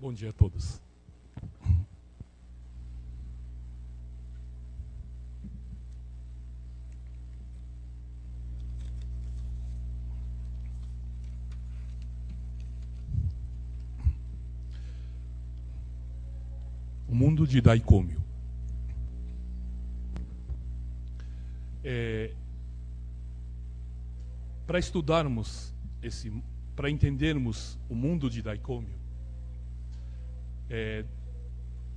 Bom dia a todos. O mundo de Daikômio. Para estudarmos para entendermos o mundo de Daikômio,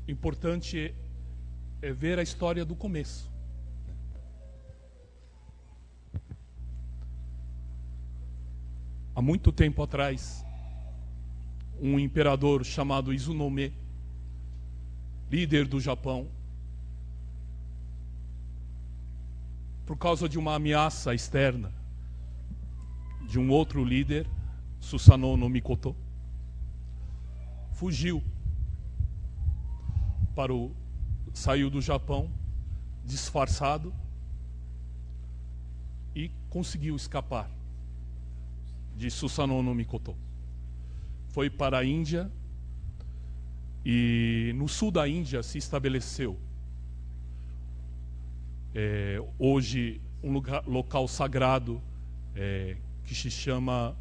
importante é ver a história do começo. Há muito tempo atrás, um imperador chamado Izunome, líder do Japão, por causa de uma ameaça externa de um outro líder, Susanoo no Mikoto, fugiu saiu do Japão disfarçado e conseguiu escapar de Susanoo no Mikoto. Foi para a Índia e no sul da Índia se estabeleceu hoje um local sagrado que se chama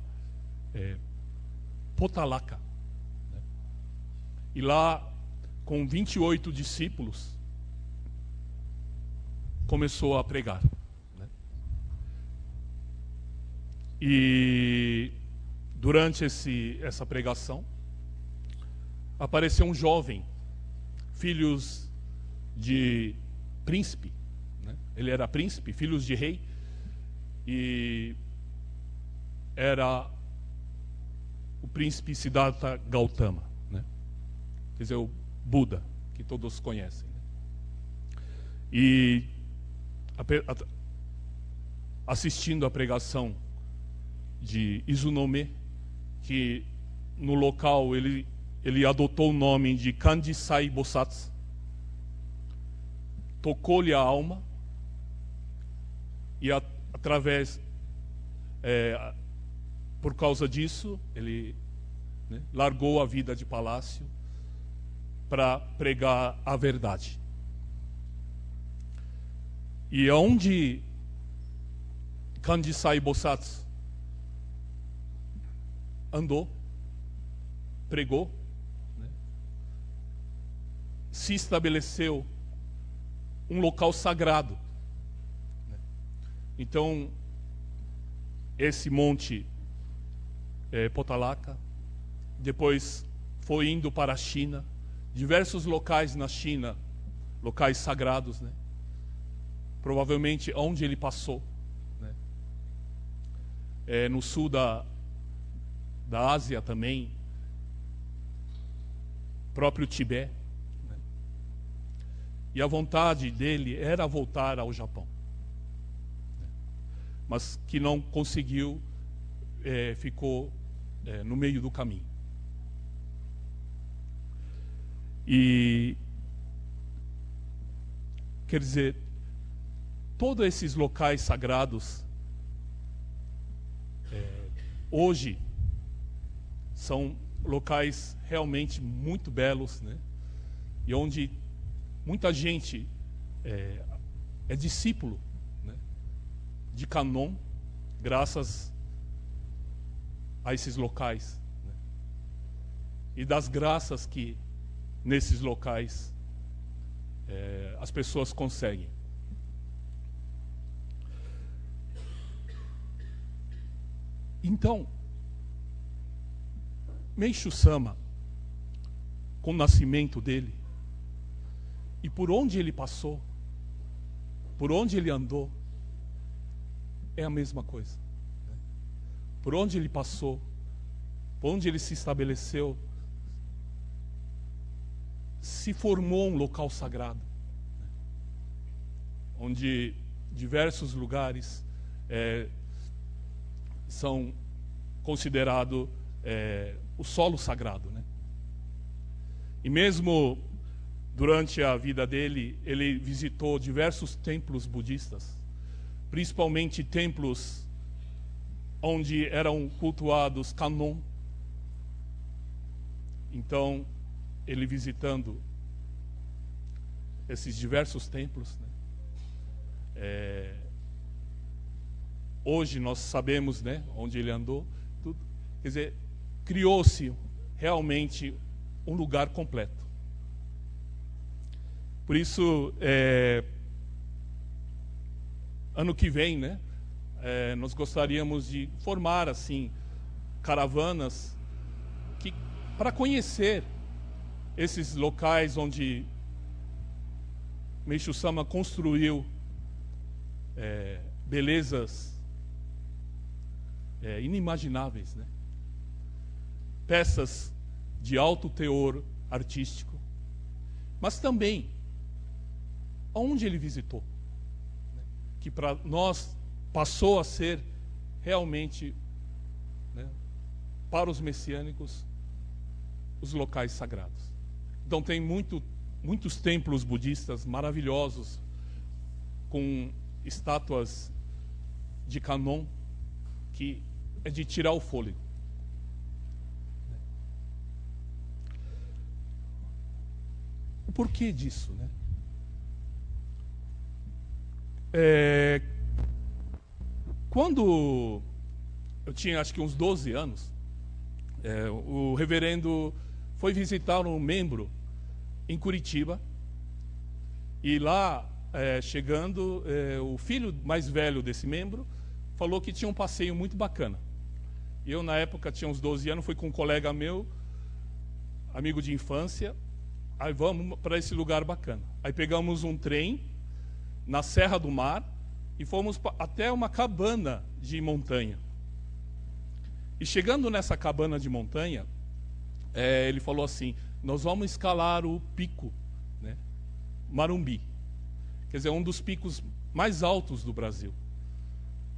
Potalaka. E lá, com 28 discípulos, começou a pregar. E durante essa pregação, apareceu um jovem, filhos de príncipe, ele era príncipe, filhos de rei, e era o príncipe Siddhartha Gautama, quer dizer, o Buda, que todos conhecem. E assistindo a pregação de Izunome, que no local ele adotou o nome de Kanjisai Bosatsu, tocou-lhe a alma e por causa disso ele largou a vida de palácio para pregar a verdade. E onde Kanjisai Bosatsu andou, pregou, se estabeleceu um local sagrado. Então, esse monte Potalaka, depois foi indo para a China, diversos locais na China, locais sagrados, provavelmente onde ele passou, no sul da Ásia também, próprio Tibete, e a vontade dele era voltar ao Japão, mas que não conseguiu, ficou no meio do caminho. E quer dizer, todos esses locais sagrados hoje são locais realmente muito belos, e onde muita gente é discípulo de Kannon, graças a esses locais, e das graças que nesses locais as pessoas conseguem. Então, Meishu-sama, com o nascimento dele, e por onde ele passou, por onde ele andou, é a mesma coisa. Por onde ele passou, por onde ele se estabeleceu, se formou um local sagrado, onde diversos lugares são considerados o solo sagrado, E mesmo durante a vida dele, ele visitou diversos templos budistas, principalmente templos onde eram cultuados Kannon, Então, ele visitando esses diversos templos, né? Hoje nós sabemos, né, onde ele andou, tudo. Quer dizer, criou-se realmente um lugar completo. Por isso, ano que vem, né, nós gostaríamos de formar assim caravanas para conhecer esses locais onde Meishu Sama construiu belezas inimagináveis, né? Peças de alto teor artístico, mas também aonde ele visitou, né? Que para nós passou a ser realmente, né, para os messiânicos, os locais sagrados. Então tem muitos templos budistas maravilhosos, com estátuas de Kannon, que é de tirar o fôlego. O porquê disso, né? Quando eu tinha acho que uns 12 anos, o reverendo foi visitar um membro em Curitiba, e lá, chegando, o filho mais velho desse membro falou que tinha um passeio muito bacana. E eu, na época, tinha uns 12 anos, fui com um colega meu, amigo de infância, aí vamos para esse lugar bacana. Aí pegamos um trem na Serra do Mar e fomos até uma cabana de montanha. E chegando nessa cabana de montanha, ele falou assim: nós vamos escalar o pico, né, Marumbi, quer dizer, um dos picos mais altos do Brasil.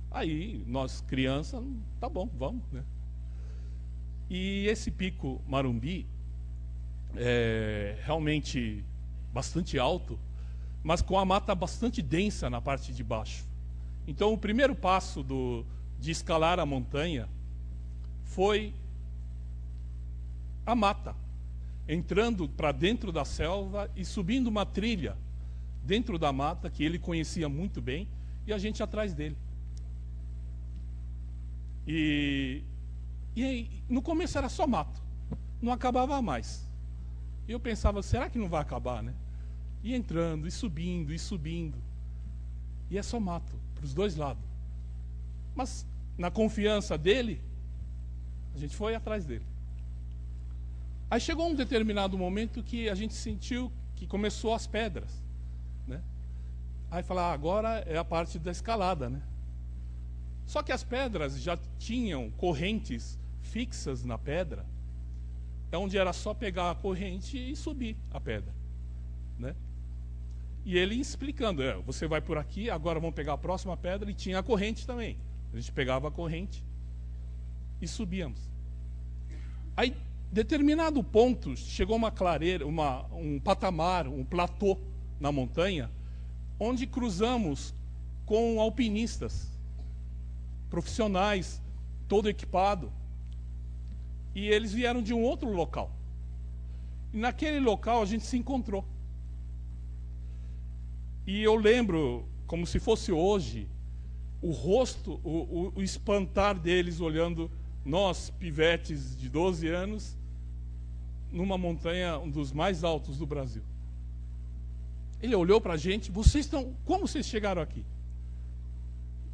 Aí nós, crianças, tá bom, vamos, né? E esse pico Marumbi é realmente bastante alto, mas com a mata bastante densa na parte de baixo. Então o primeiro passo de escalar a montanha foi a mata, entrando para dentro da selva e subindo uma trilha dentro da mata, que ele conhecia muito bem, e a gente atrás dele. E no começo era só mato, não acabava mais. E eu pensava, será que não vai acabar, né? E entrando, e subindo, e subindo. E é só mato, para os dois lados. Mas, na confiança dele, a gente foi atrás dele. Aí chegou um determinado momento que a gente sentiu que começou as pedras, né? Aí falar, agora é a parte da escalada, né? Só que as pedras já tinham correntes fixas na pedra, onde era só pegar a corrente e subir a pedra, né? E ele explicando, você vai por aqui, agora vamos pegar a próxima pedra, e tinha a corrente também. A gente pegava a corrente e subíamos. Aí, determinado ponto, chegou uma clareira, um patamar, um platô na montanha, onde cruzamos com alpinistas profissionais, todo equipado, e eles vieram de um outro local. E naquele local a gente se encontrou. E eu lembro, como se fosse hoje, o rosto, o espantar deles olhando nós, pivetes de 12 anos, numa montanha, um dos mais altos do Brasil. Ele olhou para a gente, como vocês chegaram aqui?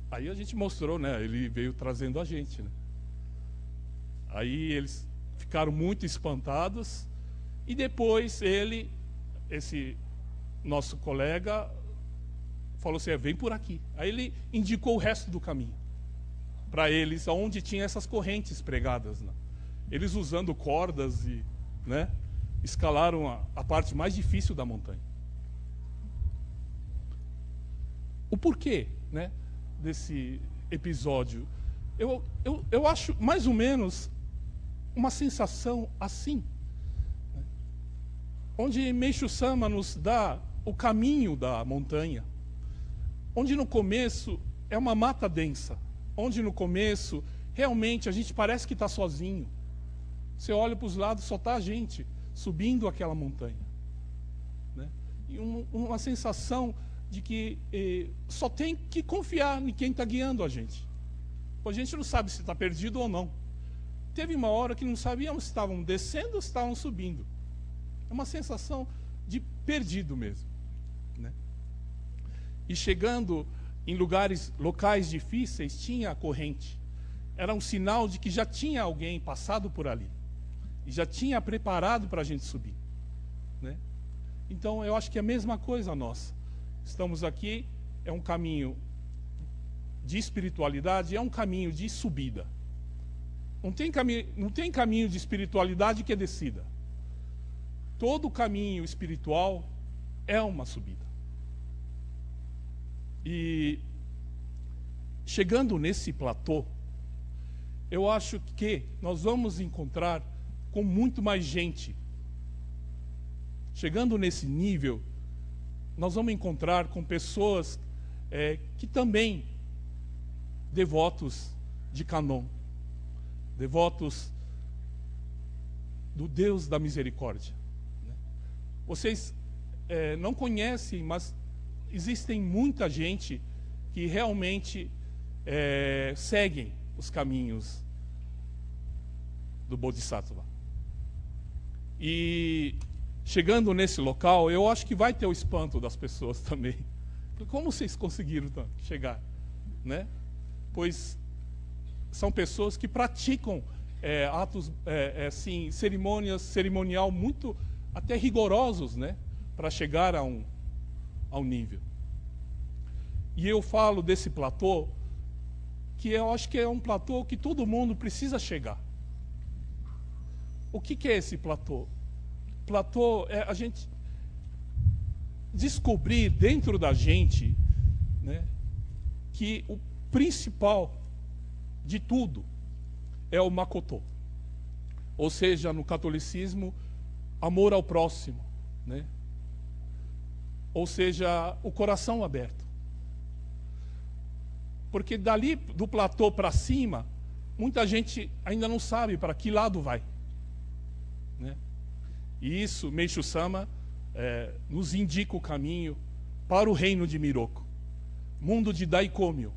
Aí a gente mostrou, né? Ele veio trazendo a gente, né? Aí eles ficaram muito espantados, e depois esse nosso colega, falou assim, vem por aqui. Aí ele indicou o resto do caminho para eles, onde tinha essas correntes pregadas, né? Eles, usando cordas, e, né, escalaram a parte mais difícil da montanha. O porquê, né, desse episódio? Eu acho mais ou menos uma sensação assim, né, onde Meishu Sama nos dá o caminho da montanha, onde no começo é uma mata densa, onde no começo realmente a gente parece que está sozinho, Você olha para os lados, só está a gente subindo aquela montanha, né? E uma sensação de que só tem que confiar em quem está guiando a gente. A gente não sabe se está perdido ou não. Teve uma hora que não sabíamos se estavam descendo ou se estavam subindo. É uma sensação de perdido mesmo, né? E chegando em locais difíceis, tinha a corrente. Era um sinal de que já tinha alguém passado por ali. E já tinha preparado para a gente subir, né? Então, eu acho que é a mesma coisa nossa. Estamos aqui, é um caminho de espiritualidade, é um caminho de subida. Não tem caminho de espiritualidade que é descida. Todo caminho espiritual é uma subida. E chegando nesse platô, eu acho que nós vamos encontrar com muito mais gente. Chegando nesse nível, nós vamos encontrar com pessoas que também devotos de Canon, devotos do Deus da misericórdia, né? Vocês não conhecem, mas existem muita gente que realmente seguem os caminhos do Bodhisattva. E chegando nesse local, eu acho que vai ter o espanto das pessoas também. Como vocês conseguiram chegar, né? Pois são pessoas que praticam atos, assim, cerimonial muito até rigorosos, né? Para chegar a um nível. E eu falo desse platô, que eu acho que é um platô que todo mundo precisa chegar. O que é esse platô? Platô é a gente descobrir dentro da gente, né, que o principal de tudo é o Makoto. Ou seja, no catolicismo, amor ao próximo, né? Ou seja, o coração aberto. Porque dali do platô para cima, muita gente ainda não sabe para que lado vai, né? E isso, Meishu-sama nos indica o caminho para o reino de Miroku, mundo de Daikomyo.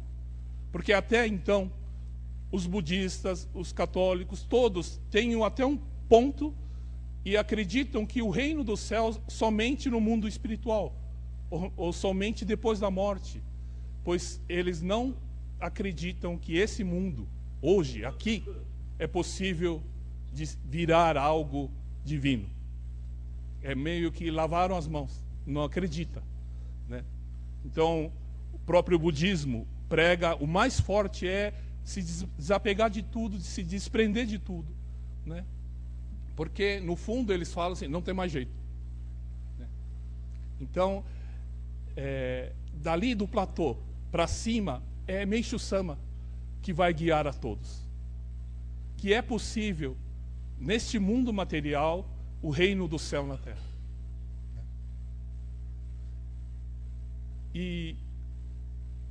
Porque até então, os budistas, os católicos, todos têm até um ponto e acreditam que o reino dos céus somente no mundo espiritual, ou somente depois da morte, pois eles não acreditam que esse mundo, hoje, aqui, é possível de virar algo divino. É meio que lavaram as mãos, não acredita, né? Então, o próprio budismo prega, o mais forte é se desapegar de tudo, de se desprender de tudo, né? Porque, no fundo, eles falam assim, não tem mais jeito, né? Então, dali do platô para cima, é Meishu-sama que vai guiar a todos. Que é possível, neste mundo material, o reino do céu na terra.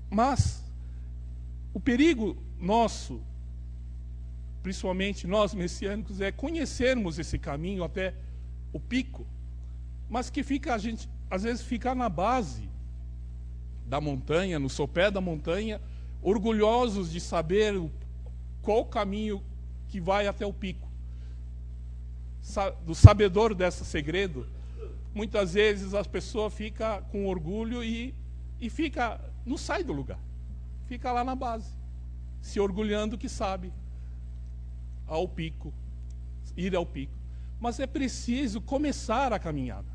Mas o perigo nosso, principalmente nós messiânicos, é conhecermos esse caminho até o pico, mas que a gente às vezes fica na base da montanha, no sopé da montanha, orgulhosos de saber qual o caminho que vai até o pico. Do sabedor desse segredo, muitas vezes as pessoas ficam com orgulho e não sai do lugar. Fica lá na base, se orgulhando que sabe ao pico, ir ao pico. Mas é preciso começar a caminhada.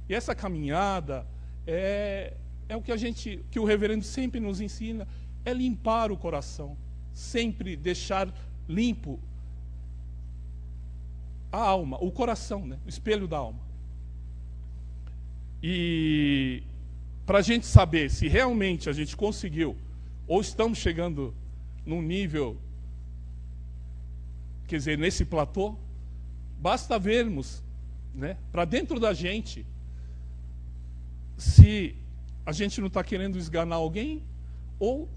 E essa caminhada é o que o reverendo sempre nos ensina, é limpar o coração, sempre deixar limpo a alma, o coração, né? O espelho da alma. E para a gente saber se realmente a gente conseguiu, ou estamos chegando num nível, quer dizer, nesse platô, basta vermos, né, para dentro da gente, se a gente não está querendo esganar alguém, ou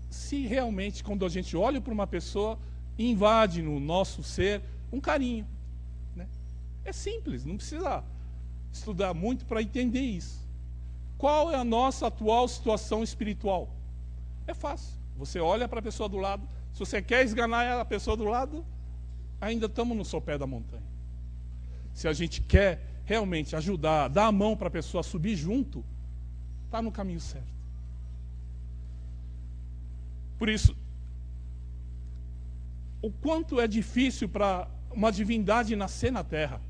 se realmente, quando a gente olha para uma pessoa, invade no nosso ser um carinho, né? É simples, não precisa estudar muito para entender isso. Qual é a nossa atual situação espiritual? É fácil. Você olha para a pessoa do lado, se você quer esganar a pessoa do lado, ainda estamos no sopé da montanha. Se a gente quer realmente ajudar, dar a mão para a pessoa subir junto, está no caminho certo. Por isso, o quanto é difícil para uma divindade nascer na Terra.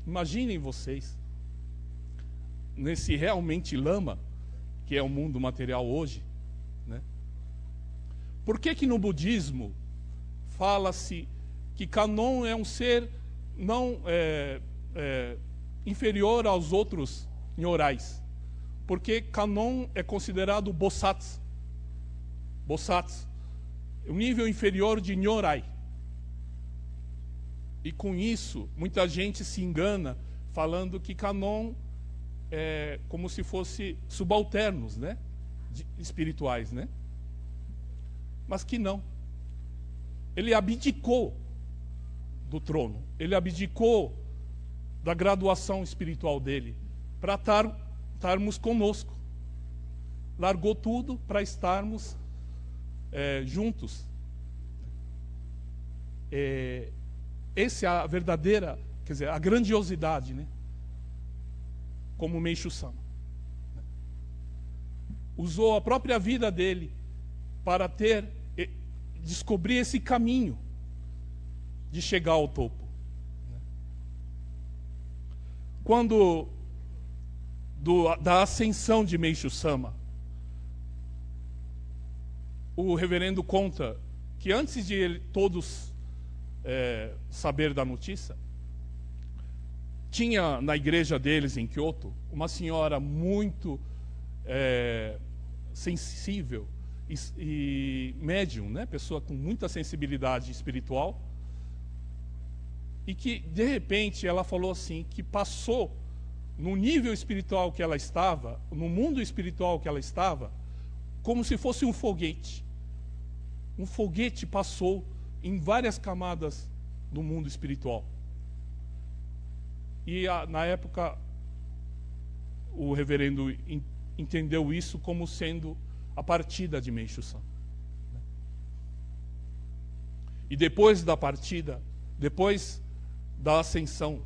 Imaginem vocês, nesse realmente lama, que é o mundo material hoje, né? Por que no budismo fala-se que Kannon é um ser não inferior aos outros nyorais? Porque Kannon é considerado Bosatsu. Bosatsu, o nível inferior de Nyorai. E com isso, muita gente se engana falando que Kannon é como se fosse subalternos, né? Espirituais, né? Mas que não. Ele abdicou do trono. Ele abdicou da graduação espiritual dele para estarmos conosco. Largou tudo para estarmos juntos. Essa é a verdadeira, quer dizer, a grandiosidade, né? Como Meishu-sama. Usou a própria vida dele para descobrir esse caminho de chegar ao topo. Quando da ascensão de Meishu-sama, o reverendo conta que antes de todos saber da notícia, tinha na igreja deles em Kyoto uma senhora muito sensível e médium, né? Pessoa com muita sensibilidade espiritual, e que de repente ela falou assim, que passou no nível espiritual que ela estava, no mundo espiritual que ela estava, como se fosse um foguete. Um foguete passou em várias camadas do mundo espiritual. E na época o reverendo entendeu isso como sendo a partida de Meishu-sama. E depois da partida, depois da ascensão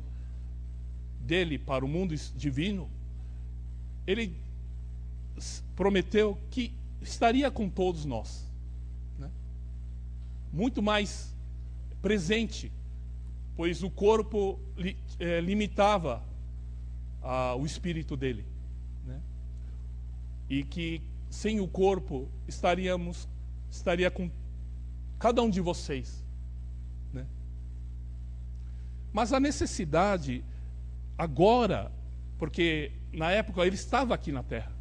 dele para o mundo divino, ele prometeu que estaria com todos nós, né? Muito mais presente, pois o corpo limitava o espírito dele, né? E que sem o corpo estaria com cada um de vocês, né? Mas a necessidade agora, porque na época ele estava aqui na Terra,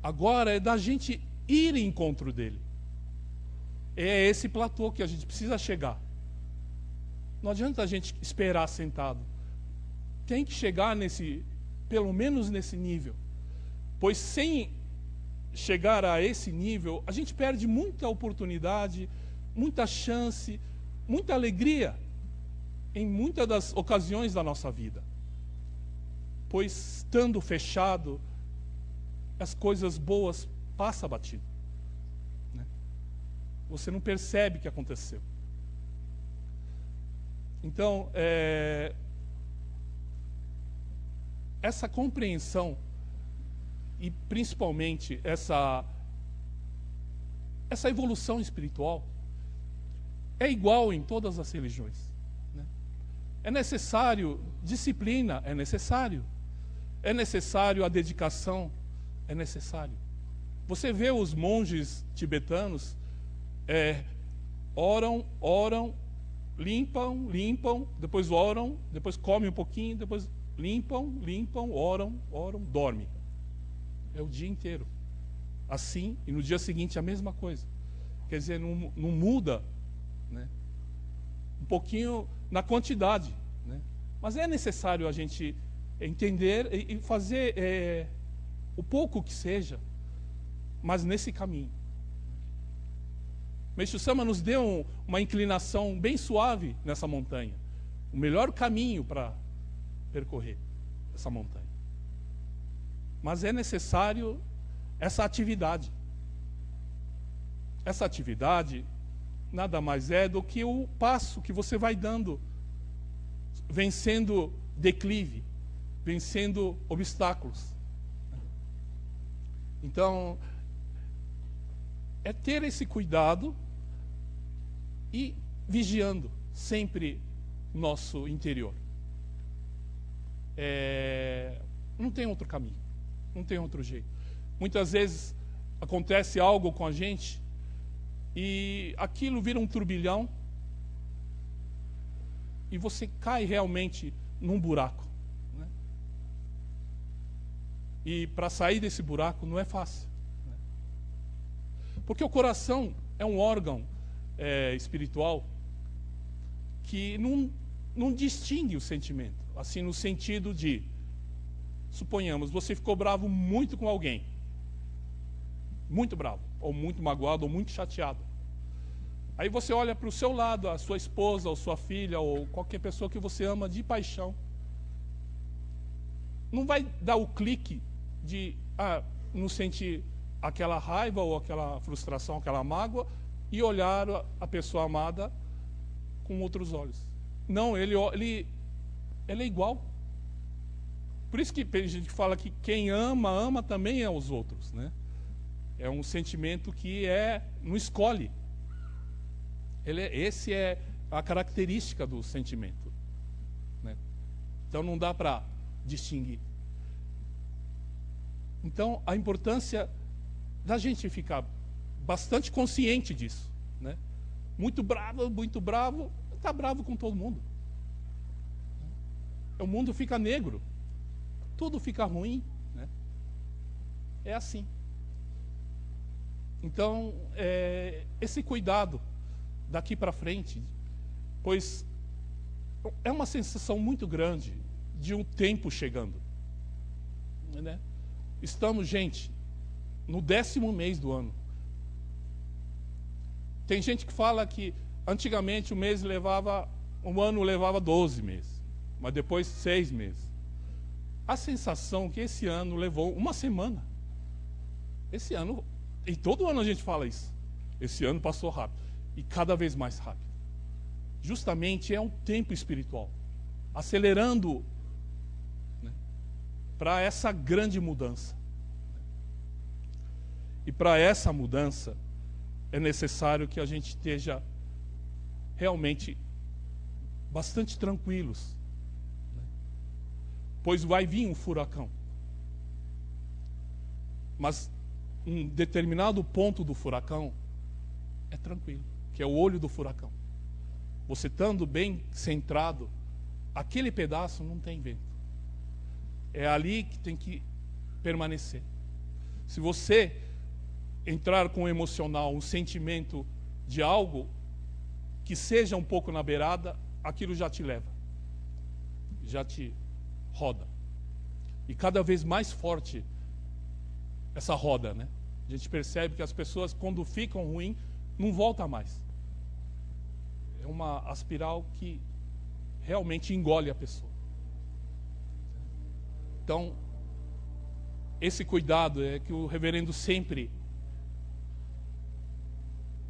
agora é da gente ir em encontro dele. É esse platô que a gente precisa chegar. Não adianta a gente esperar sentado. Tem que chegar pelo menos nesse nível. Pois sem chegar a esse nível, a gente perde muita oportunidade, muita chance, muita alegria em muitas das ocasiões da nossa vida. Pois estando fechado, as coisas boas passam batido, né? Você não percebe o que aconteceu. Então, essa compreensão e principalmente essa evolução espiritual é igual em todas as religiões, né? É necessário disciplina, é necessário a dedicação, é necessário. Você vê os monges tibetanos oram, limpam, depois oram, depois comem um pouquinho, depois limpam, oram, dormem. É o dia inteiro. Assim, e no dia seguinte a mesma coisa. Quer dizer, não muda, né? Um pouquinho na quantidade, né? Mas é necessário a gente entender e fazer o pouco que seja, mas nesse caminho. Meixo Sama nos deu uma inclinação bem suave nessa montanha. O melhor caminho para percorrer essa montanha. Mas é necessário essa atividade. Essa atividade nada mais é do que o passo que você vai dando, vencendo declive, vencendo obstáculos. Então, é ter esse cuidado e vigiando sempre nosso interior. Não tem outro caminho, não tem outro jeito. Muitas vezes acontece algo com a gente e aquilo vira um turbilhão e você cai realmente num buraco, né? E para sair desse buraco não é fácil, né? Porque o coração é um órgão espiritual que não distingue o sentimento, assim, no sentido de, suponhamos, você ficou bravo muito com alguém, muito bravo, ou muito magoado, ou muito chateado. Aí você olha para o seu lado, a sua esposa, ou sua filha, ou qualquer pessoa que você ama de paixão. Não vai dar o clique de não sentir aquela raiva, ou aquela frustração, aquela mágoa, e olhar a pessoa amada com outros olhos. Não, ele é igual. Por isso que a gente fala que quem ama, ama também é os outros, né? É um sentimento que não escolhe. Esse é a característica do sentimento, né? Então não dá para distinguir. Então a importância da gente ficar bastante consciente disso, né? Muito bravo, está bravo com todo mundo. O mundo fica negro, tudo fica ruim, né? É assim. Então, esse cuidado daqui para frente, pois é uma sensação muito grande de um tempo chegando, né? Estamos, gente, no 10º mês do ano. Tem gente que fala que antigamente um ano levava 12 meses, mas depois 6 meses. A sensação que esse ano levou uma semana. Esse ano, e todo ano a gente fala isso, esse ano passou rápido, e cada vez mais rápido. Justamente é um tempo espiritual, acelerando, né, para essa grande mudança. E para essa mudança, é necessário que a gente esteja realmente bastante tranquilos, né? Pois vai vir um furacão. Mas um determinado ponto do furacão é tranquilo, que é o olho do furacão. Você estando bem centrado, aquele pedaço não tem vento. É ali que tem que permanecer. Se você entrar com o emocional, um sentimento de algo que seja um pouco na beirada, aquilo já te leva, já te roda. E cada vez mais forte essa roda, né? A gente percebe que as pessoas, quando ficam ruins, não volta mais. É uma espiral que realmente engole a pessoa. Então, esse cuidado é que o reverendo sempre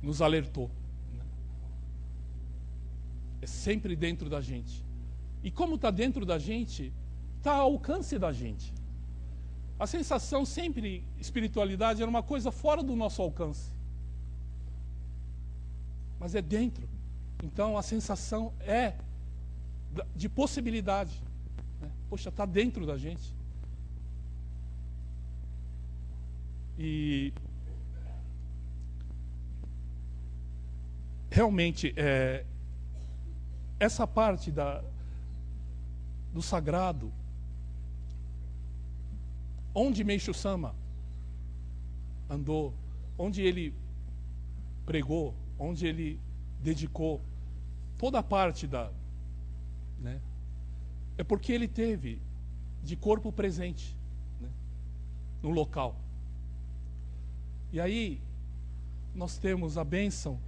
nos alertou, né? É sempre dentro da gente. E como está dentro da gente, está ao alcance da gente. A sensação sempre, espiritualidade, era uma coisa fora do nosso alcance. Mas é dentro. Então a sensação é de possibilidade, né? Poxa, está dentro da gente. E realmente, essa parte do sagrado, onde Meixo Sama andou, onde ele pregou, onde ele dedicou toda a parte né, é porque ele teve de corpo presente, né, no local. E aí nós temos a bênção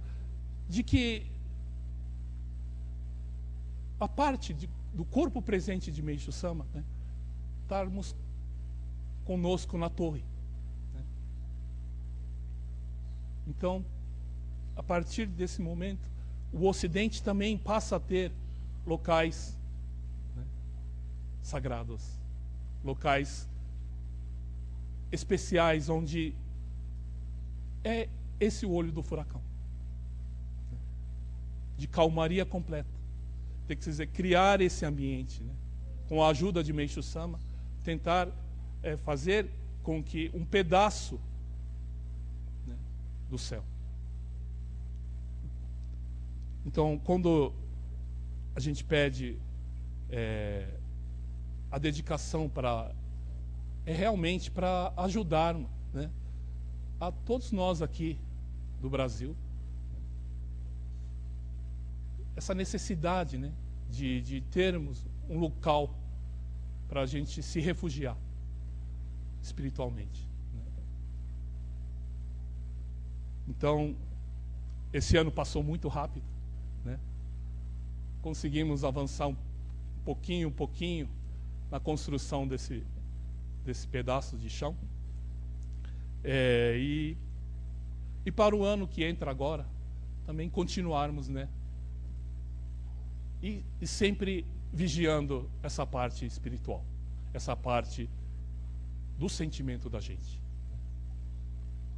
de que a parte do corpo presente de Meishu Sama, né, estarmos conosco na torre. Né? Então, a partir desse momento, o Ocidente também passa a ter locais, né, sagrados, locais especiais, onde é esse o olho do furacão, né, de calmaria completa. Tem que dizer, criar esse ambiente, né, com a ajuda de Meishu Sama, tentar fazer com que um pedaço, né, do céu. Então, quando a gente pede a dedicação realmente para ajudar, né, a todos nós aqui do Brasil, essa necessidade, né, de termos um local para a gente se refugiar espiritualmente. Né? Então, esse ano passou muito rápido, né? Conseguimos avançar um pouquinho na construção desse pedaço de chão. E para o ano que entra agora, também continuarmos, né? E sempre vigiando essa parte espiritual, essa parte do sentimento da gente.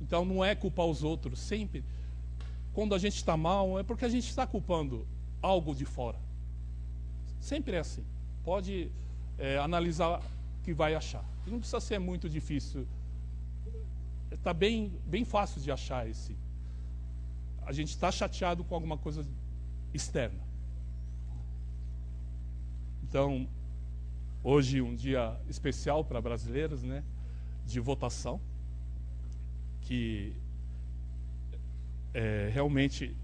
Então não é culpar os outros, sempre. Quando a gente está mal, é porque a gente está culpando algo de fora. Sempre é assim. Pode analisar o que vai achar. E não precisa ser muito difícil. Está bem fácil de achar esse. A gente está chateado com alguma coisa externa. Então, hoje um dia especial para brasileiros, né, de votação, que realmente...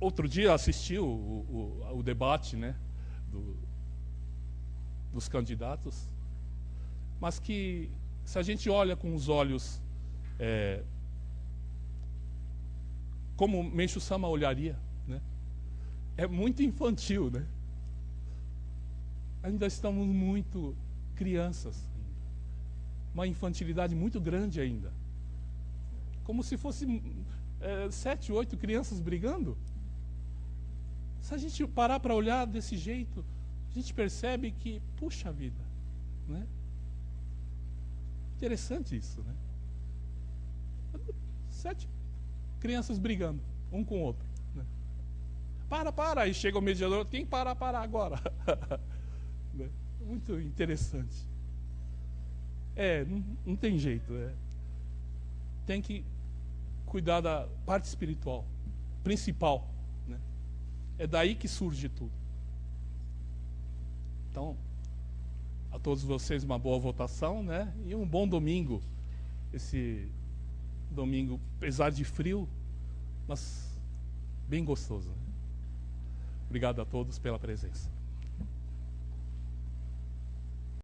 Outro dia assisti o debate, né, dos candidatos, mas que, se a gente olha com os olhos como Meishu Sama olharia, né, é muito infantil, né? Ainda estamos muito crianças, uma infantilidade muito grande ainda, como se fosse 7, 8 crianças brigando. Se a gente parar para olhar desse jeito, a gente percebe que, puxa vida, né? Interessante isso, né? 7 crianças brigando, um com o outro. Né? Para, aí chega o mediador, quem parar agora? Né? Muito interessante. Não tem jeito. Tem que cuidar da parte espiritual, principal. Né? É daí que surge tudo. Então, a todos vocês uma boa votação, né? E um bom domingo. Esse domingo, apesar de frio, mas bem gostoso. Né? Obrigado a todos pela presença.